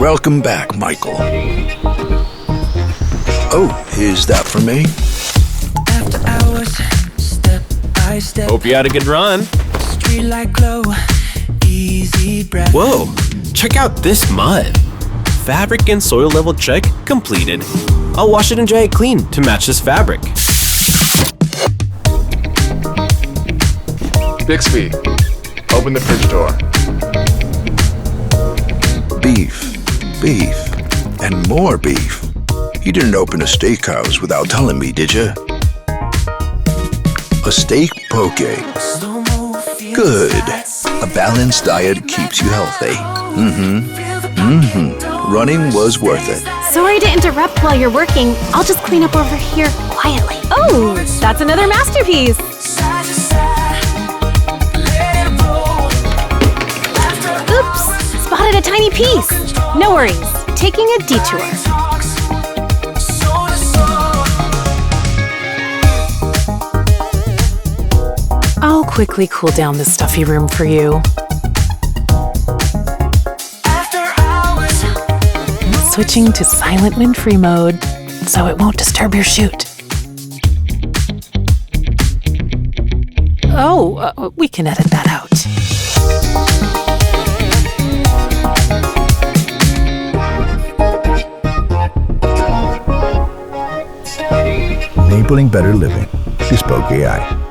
Welcome back, Michael. Oh, is that for me? After hours, step by step. Hope you had a good run. Streetlight glow, easy breath. Whoa, check out this mud. Fabric and soil level check completed. I'll wash it and dry it clean to match this fabric. Bixby, open the fridge door. Beef, beef, and more beef. You didn't open a steakhouse without telling me, did you? A steak poke. Good. A balanced diet keeps you healthy. Running was worth it. Sorry to interrupt while you're working. I'll just clean up over here quietly. Oh, that's another masterpiece. Oops, spotted a tiny piece. No worries, taking a detour. I'll quickly cool down this stuffy room for you. Switching to silent WindFree mode, so it won't disturb your shoot. Oh, we can edit that out. Enabling better living. Bespoke AI.